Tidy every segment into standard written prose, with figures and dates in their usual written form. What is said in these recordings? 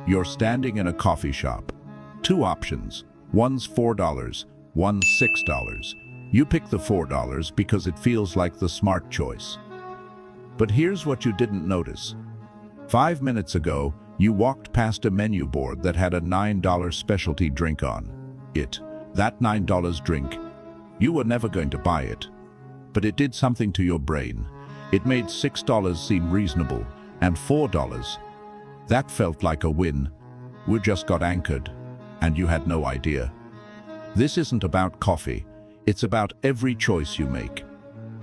You're standing in a coffee shop. Two options. One's $4, one's $6. You pick the $4 because it feels like the smart choice. But here's what you didn't notice. 5 minutes ago, you walked past a menu board that had a $9 specialty drink on it. That $9 drink, you were never going to buy it. But it did something to your brain. It made $6 seem reasonable, and $4, that felt like a win. We just got anchored, and you had no idea. This isn't about coffee. It's about every choice you make.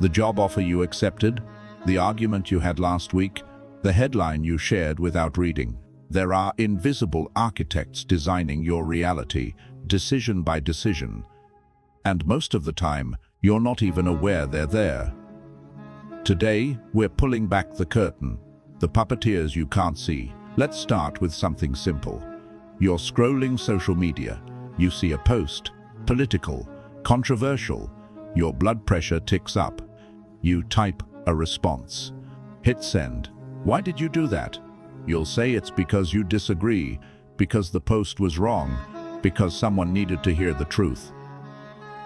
The job offer you accepted, the argument you had last week, the headline you shared without reading. There are invisible architects designing your reality, decision by decision. And most of the time, you're not even aware they're there. Today, we're pulling back the curtain, the puppeteers you can't see. Let's start with something simple. You're scrolling social media. You see a post, political, controversial. Your blood pressure ticks up. You type a response. Hit send. Why did you do that? You'll say it's because you disagree, because the post was wrong, because someone needed to hear the truth.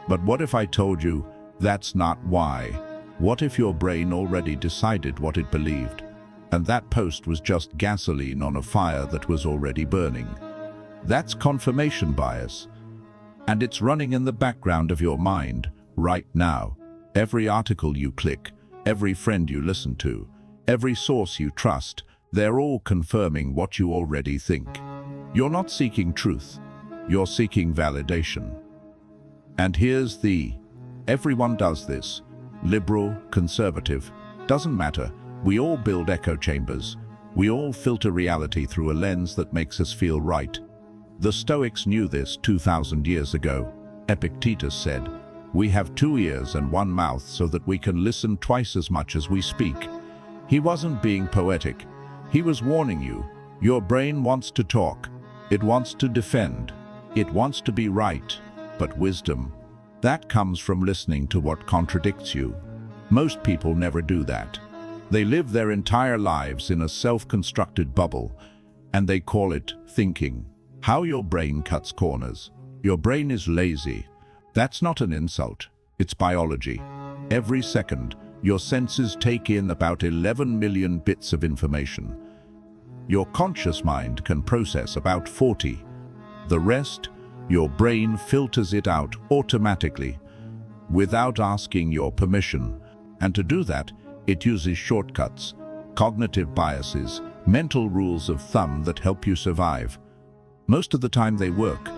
But what if I told you that's not why? What if your brain already decided what it believed, and that post was just gasoline on a fire that was already burning? That's confirmation bias, and it's running in the background of your mind right now. Every article you click, every friend you listen to, every source you trust, they're all confirming what you already think. You're not seeking truth, you're seeking validation. And here's everyone does this. Liberal, conservative, doesn't matter. We all build echo chambers. We all filter reality through a lens that makes us feel right. The Stoics knew this 2,000 years ago. Epictetus said, "We have 2 ears and 1 mouth so that we can listen twice as much as we speak." He wasn't being poetic. He was warning you. Your brain wants to talk. It wants to defend. It wants to be right. But wisdom, that comes from listening to what contradicts you. Most people never do that. They live their entire lives in a self-constructed bubble, and they call it thinking. How your brain cuts corners. Your brain is lazy. That's not an insult. It's biology. Every second, your senses take in about 11 million bits of information. Your conscious mind can process about 40. The rest, your brain filters it out automatically, without asking your permission. And to do that, it uses shortcuts, cognitive biases, mental rules of thumb that help you survive. Most of the time they work,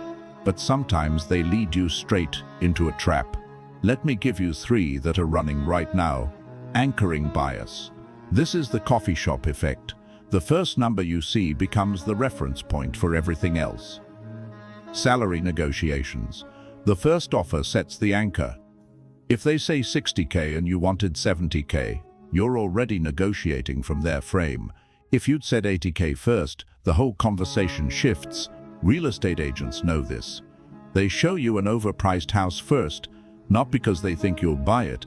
but sometimes they lead you straight into a trap. Let me give you 3 that are running right now. Anchoring bias. This is the coffee shop effect. The first number you see becomes the reference point for everything else. Salary negotiations. The first offer sets the anchor. If they say 60K and you wanted 70K, you're already negotiating from their frame. If you'd said 80K first, the whole conversation shifts. Real estate agents know this. They show you an overpriced house first, not because they think you'll buy it,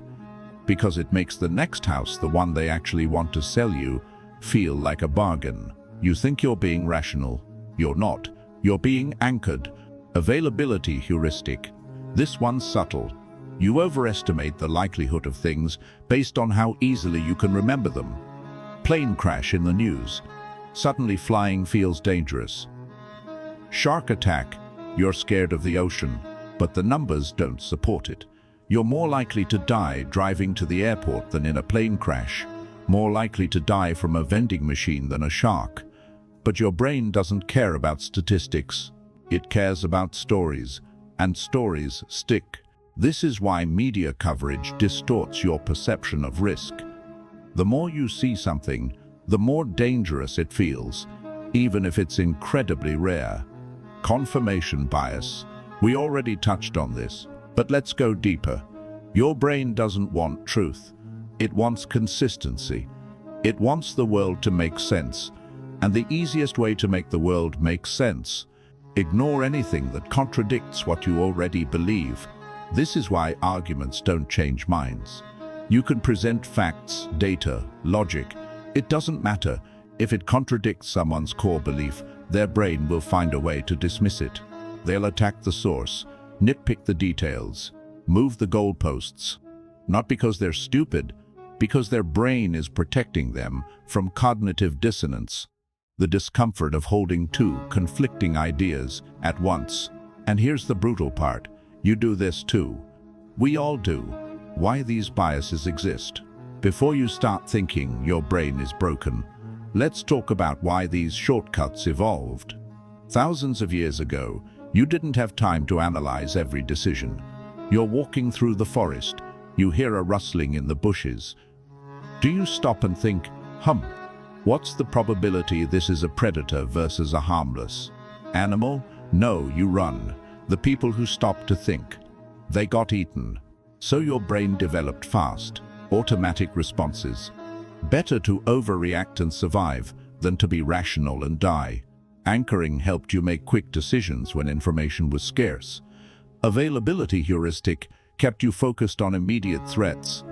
because it makes the next house, the one they actually want to sell you, feel like a bargain. You think you're being rational. You're not. You're being anchored. Availability heuristic. This one's subtle. You overestimate the likelihood of things based on how easily you can remember them. Plane crash in the news. Suddenly flying feels dangerous. Shark attack. You're scared of the ocean, but the numbers don't support it. You're more likely to die driving to the airport than in a plane crash. More likely to die from a vending machine than a shark. But your brain doesn't care about statistics. It cares about stories, and stories stick. This is why media coverage distorts your perception of risk. The more you see something, the more dangerous it feels, even if it's incredibly rare. Confirmation bias. We already touched on this, but let's go deeper. Your brain doesn't want truth. It wants consistency. It wants the world to make sense. And the easiest way to make the world make sense: ignore anything that contradicts what you already believe. This is why arguments don't change minds. You can present facts, data, logic. It doesn't matter. If it contradicts someone's core belief, their brain will find a way to dismiss it. They'll attack the source, nitpick the details, move the goalposts. Not because they're stupid, because their brain is protecting them from cognitive dissonance, the discomfort of holding two conflicting ideas at once. And here's the brutal part. You do this too. We all do. Why these biases exist. Before you start thinking your brain is broken, let's talk about why these shortcuts evolved. Thousands of years ago, you didn't have time to analyze every decision. You're walking through the forest. You hear a rustling in the bushes. Do you stop and think, what's the probability this is a predator versus a harmless animal? No, you run. The people who stop to think, they got eaten. So your brain developed fast, automatic responses. Better to overreact and survive than to be rational and die. Anchoring helped you make quick decisions when information was scarce. Availability heuristic kept you focused on immediate threats.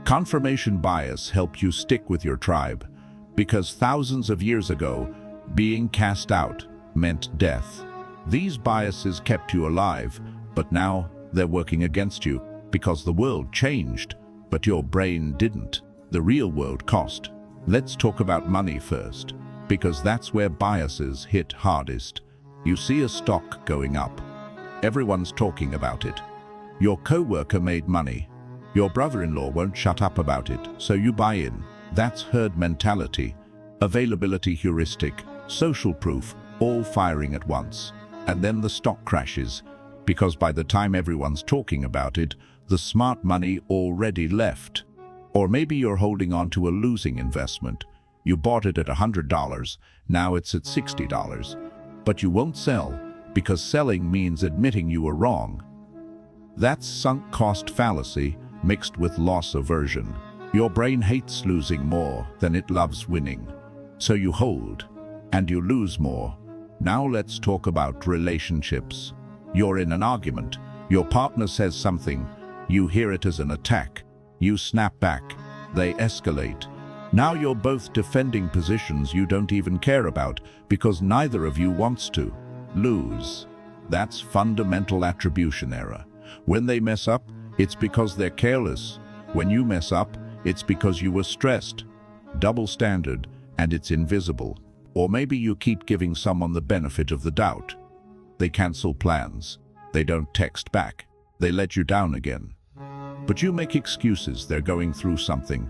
Confirmation bias helped you stick with your tribe, because thousands of years ago, being cast out meant death. These biases kept you alive, but now they're working against you because the world changed, but your brain didn't. The real world cost. Let's talk about money first, because that's where biases hit hardest. You see a stock going up. Everyone's talking about it. Your co-worker made money. Your brother-in-law won't shut up about it, so you buy in. That's herd mentality, availability heuristic, social proof, all firing at once. And then the stock crashes, because by the time everyone's talking about it, the smart money already left. Or maybe you're holding on to a losing investment. You bought it at $100, now it's at $60. But you won't sell, because selling means admitting you were wrong. That's sunk cost fallacy mixed with loss aversion. Your brain hates losing more than it loves winning. So you hold, and you lose more. Now let's talk about relationships. You're in an argument. Your partner says something. You hear it as an attack. You snap back. They escalate. Now you're both defending positions you don't even care about because neither of you wants to lose. That's fundamental attribution error. When they mess up, it's because they're careless. When you mess up, it's because you were stressed. Double standard, and it's invisible. Or maybe you keep giving someone the benefit of the doubt. They cancel plans. They don't text back. They let you down again. But you make excuses. They're going through something.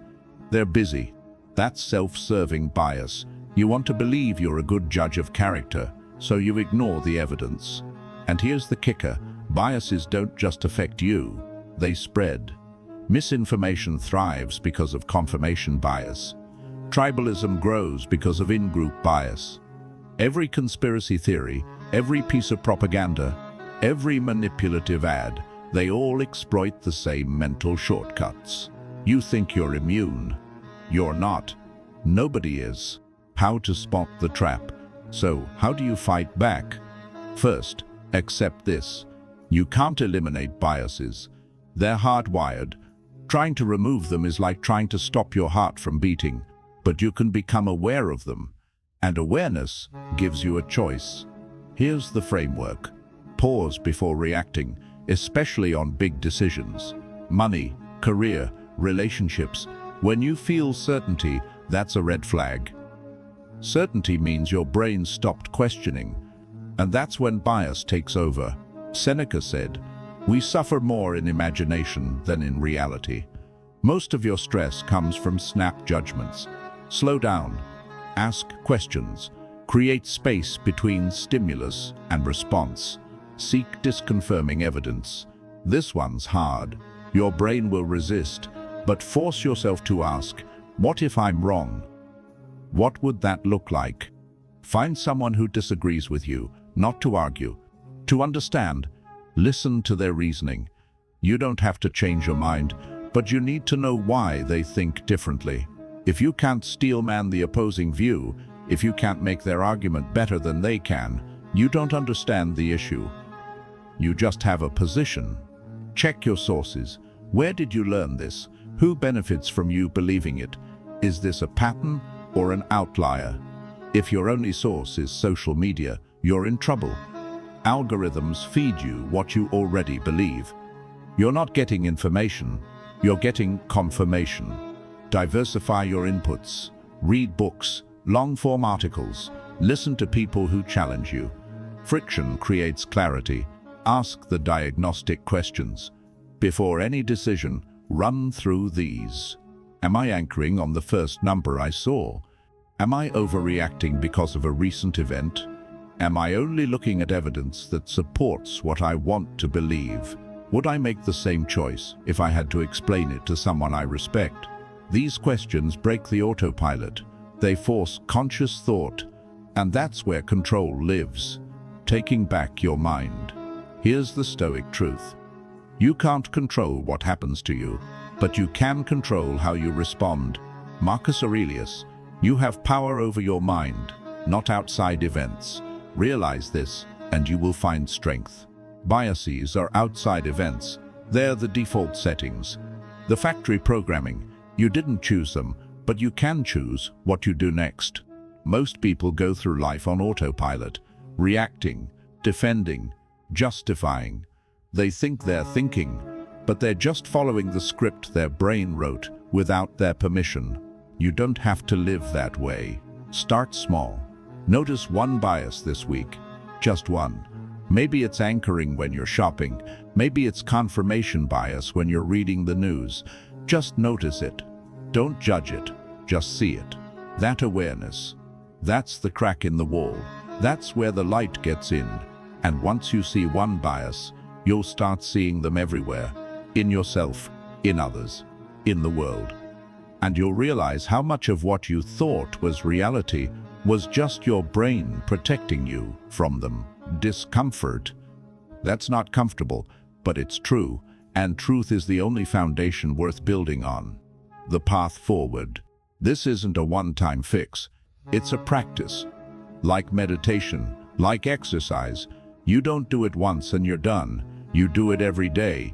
They're busy. That's self-serving bias. You want to believe you're a good judge of character, so you ignore the evidence. And here's the kicker. Biases don't just affect you. They spread. Misinformation thrives because of confirmation bias. Tribalism grows because of in-group bias. Every conspiracy theory, every piece of propaganda, every manipulative ad, they all exploit the same mental shortcuts. You think you're immune. You're not. Nobody is. How to spot the trap. So, how do you fight back? First, accept this. You can't eliminate biases. They're hardwired. Trying to remove them is like trying to stop your heart from beating. But you can become aware of them. And awareness gives you a choice. Here's the framework. Pause before reacting, especially on big decisions. Money, career, relationships. When you feel certainty, that's a red flag. Certainty means your brain stopped questioning. And that's when bias takes over. Seneca said, "We suffer more in imagination than in reality." Most of your stress comes from snap judgments. Slow down. Ask questions. Create space between stimulus and response. Seek disconfirming evidence. This one's hard. Your brain will resist, but force yourself to ask, what if I'm wrong? What would that look like? Find someone who disagrees with you, not to argue. To understand, listen to their reasoning. You don't have to change your mind, but you need to know why they think differently. If you can't steelman the opposing view, if you can't make their argument better than they can, you don't understand the issue. You just have a position. Check your sources. Where did you learn this? Who benefits from you believing it? Is this a pattern or an outlier? If your only source is social media, you're in trouble. Algorithms feed you what you already believe. You're not getting information, you're getting confirmation. Diversify your inputs. Read books, long-form articles. Listen to people who challenge you. Friction creates clarity. Ask the diagnostic questions. Before any decision, run through these. Am I anchoring on the first number I saw? Am I overreacting because of a recent event? Am I only looking at evidence that supports what I want to believe? Would I make the same choice if I had to explain it to someone I respect? These questions break the autopilot. They force conscious thought, and that's where control lives. Taking back your mind. Here's the Stoic truth. You can't control what happens to you, but you can control how you respond. Marcus Aurelius, you have power over your mind, not outside events. Realize this, and you will find strength. Biases are outside events. They're the default settings. The factory programming, you didn't choose them, but you can choose what you do next. Most people go through life on autopilot, reacting, defending, justifying. They think they're thinking, but they're just following the script their brain wrote without their permission. You don't have to live that way. Start small. Notice one bias this week, just one. Maybe it's anchoring when you're shopping. Maybe it's confirmation bias when you're reading the news. Just notice it. Don't judge it, just see it. That awareness, that's the crack in the wall. That's where the light gets in. And once you see one bias, you'll start seeing them everywhere. In yourself, in others, in the world. And you'll realize how much of what you thought was reality was just your brain protecting you from them. Discomfort. That's not comfortable, but it's true, and truth is the only foundation worth building on. The path forward. This isn't a one-time fix. It's a practice. Like meditation, like exercise. You don't do it once and you're done. You do it every day,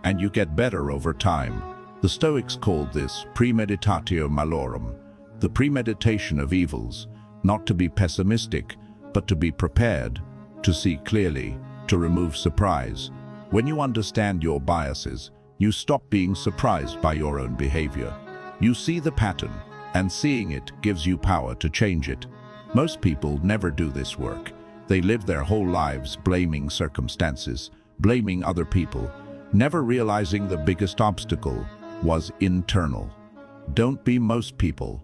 and you get better over time. The Stoics called this premeditatio malorum, the premeditation of evils, not to be pessimistic, but to be prepared, to see clearly, to remove surprise. When you understand your biases, you stop being surprised by your own behavior. You see the pattern, and seeing it gives you power to change it. Most people never do this work. They live their whole lives blaming circumstances, blaming other people, never realizing the biggest obstacle was internal. Don't be most people.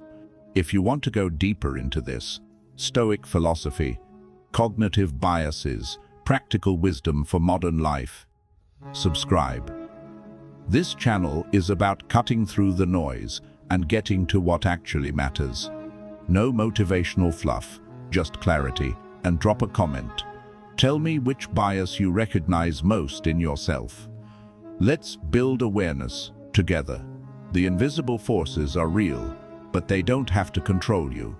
If you want to go deeper into this, Stoic philosophy, cognitive biases, practical wisdom for modern life, subscribe. This channel is about cutting through the noise and getting to what actually matters. No motivational fluff, just clarity, and drop a comment. Tell me which bias you recognize most in yourself. Let's build awareness together. The invisible forces are real, but they don't have to control you.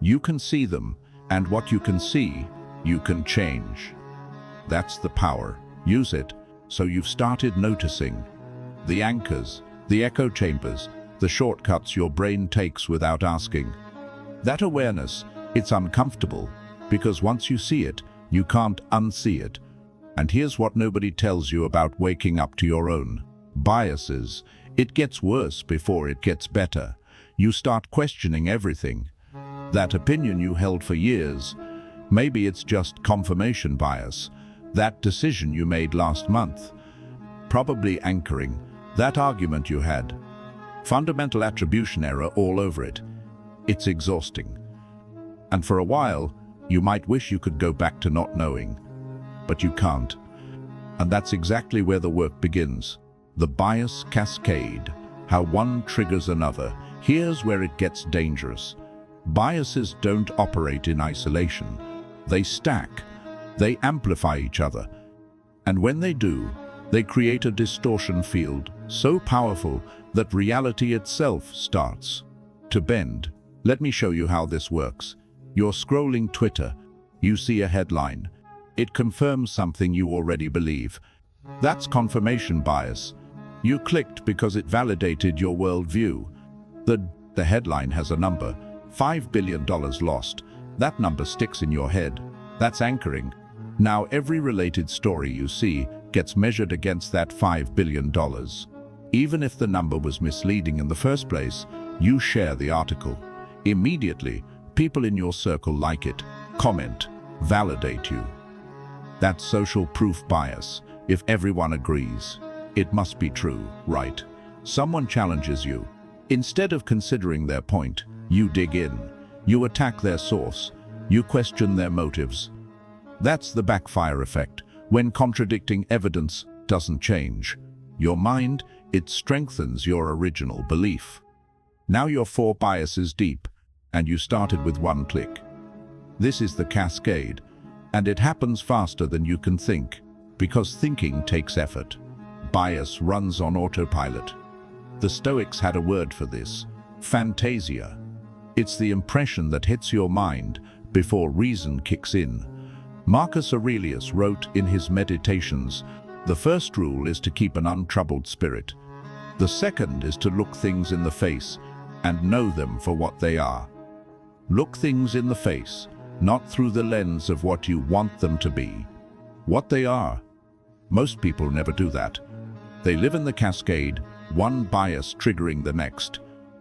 You can see them, and what you can see, you can change. That's the power. Use it, so you've started noticing. The anchors, the echo chambers, the shortcuts your brain takes without asking. That awareness, it's uncomfortable, because once you see it, you can't unsee it. And here's what nobody tells you about waking up to your own biases. It gets worse before it gets better. You start questioning everything. That opinion you held for years, maybe it's just confirmation bias. That decision you made last month, probably anchoring. That argument you had, fundamental attribution error all over it. It's exhausting. And for a while, you might wish you could go back to not knowing, but you can't. And that's exactly where the work begins. The bias cascade, how one triggers another. Here's where it gets dangerous. Biases don't operate in isolation. They stack, they amplify each other. And when they do, they create a distortion field so powerful that reality itself starts to bend. Let me show you how this works. You're scrolling Twitter. You see a headline. It confirms something you already believe. That's confirmation bias. You clicked because it validated your worldview. The headline has a number, $5 billion lost. That number sticks in your head. That's anchoring. Now every related story you see gets measured against that $5 billion. Even if the number was misleading in the first place, you share the article. Immediately, people in your circle like it, comment, validate you. That's social proof bias. If everyone agrees, it must be true, right? Someone challenges you. Instead of considering their point, you dig in. You attack their source. You question their motives. That's the backfire effect. When contradicting evidence doesn't change your mind, it strengthens your original belief. Now you're 4 biases deep, and you started with 1 click. This is the cascade, and it happens faster than you can think, because thinking takes effort. Bias runs on autopilot. The Stoics had a word for this: fantasia. It's the impression that hits your mind before reason kicks in. Marcus Aurelius wrote in his Meditations, "The first rule is to keep an untroubled spirit. The second is to look things in the face and know them for what they are." Look things in the face, not through the lens of what you want them to be. What they are. Most people never do that. They live in the cascade, one bias triggering the next,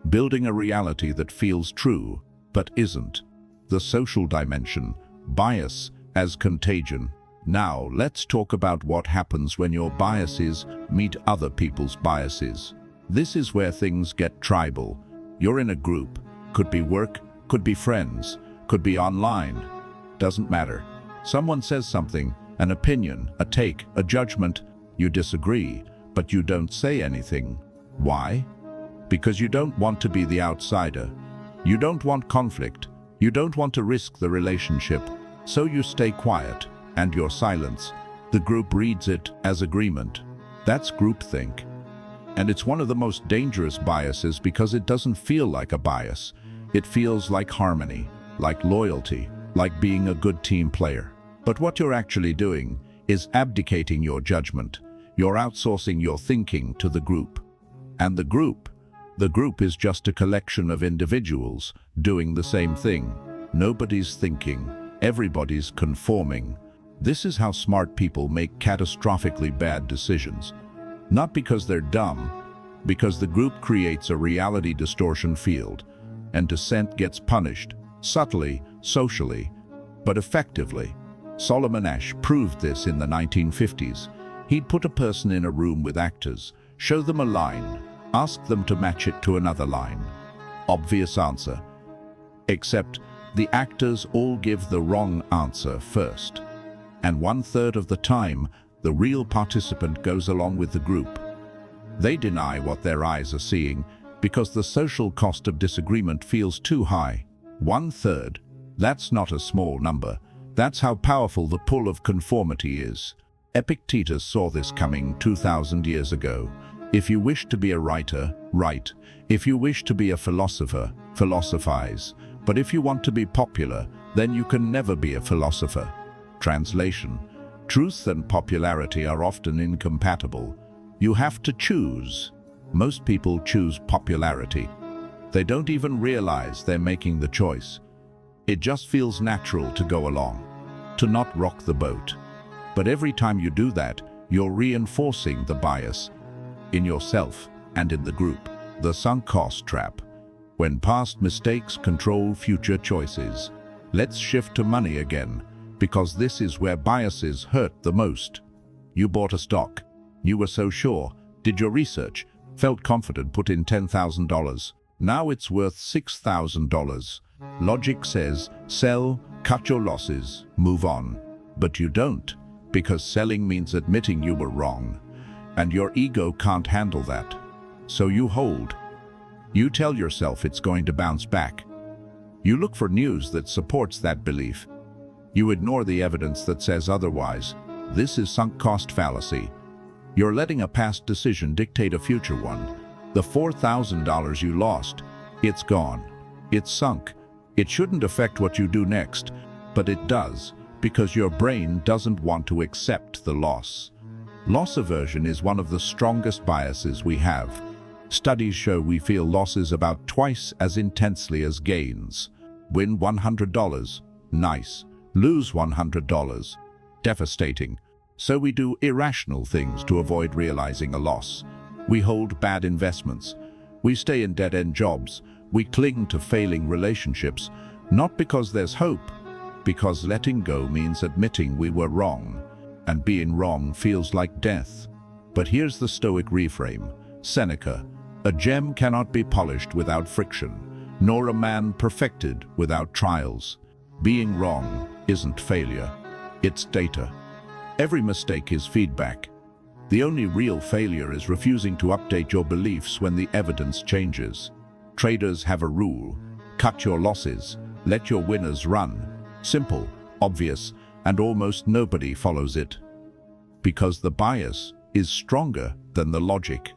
building a reality that feels true, but isn't. The social dimension, bias as contagion. Now, let's talk about what happens when your biases meet other people's biases. This is where things get tribal. You're in a group. Could be work, could be friends, could be online. Doesn't matter. Someone says something, an opinion, a take, a judgment. You disagree, but you don't say anything. Why? Because you don't want to be the outsider. You don't want conflict. You don't want to risk the relationship. So you stay quiet, and your silence, the group reads it as agreement. That's groupthink. And it's one of the most dangerous biases because it doesn't feel like a bias. It feels like harmony, like loyalty, like being a good team player. But what you're actually doing is abdicating your judgment. You're outsourcing your thinking to the group. And the group is just a collection of individuals doing the same thing. Nobody's thinking. Everybody's conforming. This is how smart people make catastrophically bad decisions. Not because they're dumb, because the group creates a reality distortion field, and dissent gets punished, subtly, socially, but effectively. Solomon Asch proved this in the 1950s. He'd put a person in a room with actors, show them a line, ask them to match it to another line. Obvious answer. Except the actors all give the wrong answer first. And 1/3 of the time, the real participant goes along with the group. They deny what their eyes are seeing because the social cost of disagreement feels too high. 1/3. That's not a small number. That's how powerful the pull of conformity is. Epictetus saw this coming 2,000 years ago. If you wish to be a writer, write. If you wish to be a philosopher, philosophize. But if you want to be popular, then you can never be a philosopher. Translation: truth and popularity are often incompatible. You have to choose. Most people choose popularity. They don't even realize they're making the choice. It just feels natural to go along, to not rock the boat. But every time you do that, you're reinforcing the bias in yourself and in the group. The sunk cost trap. When past mistakes control future choices. Let's shift to money again, because this is where biases hurt the most. You bought a stock. You were so sure, did your research, felt confident, put in $10,000. Now it's worth $6,000. Logic says, sell, cut your losses, move on. But you don't, because selling means admitting you were wrong. And your ego can't handle that. So you hold. You tell yourself it's going to bounce back. You look for news that supports that belief. You ignore the evidence that says otherwise. This is sunk cost fallacy. You're letting a past decision dictate a future one. The $4,000 you lost, it's gone. It's sunk. It shouldn't affect what you do next, but it does, because your brain doesn't want to accept the loss. Loss aversion is one of the strongest biases we have. Studies show we feel losses about twice as intensely as gains. Win $100, nice. Lose $100, devastating. So we do irrational things to avoid realizing a loss. We hold bad investments. We stay in dead-end jobs. We cling to failing relationships, not because there's hope, because letting go means admitting we were wrong, and being wrong feels like death. But here's the Stoic reframe. Seneca, a gem cannot be polished without friction, nor a man perfected without trials. Being wrong isn't failure, it's data. Every mistake is feedback. The only real failure is refusing to update your beliefs when the evidence changes. Traders have a rule: cut your losses, let your winners run. Simple, obvious, and almost nobody follows it. Because the bias is stronger than the logic.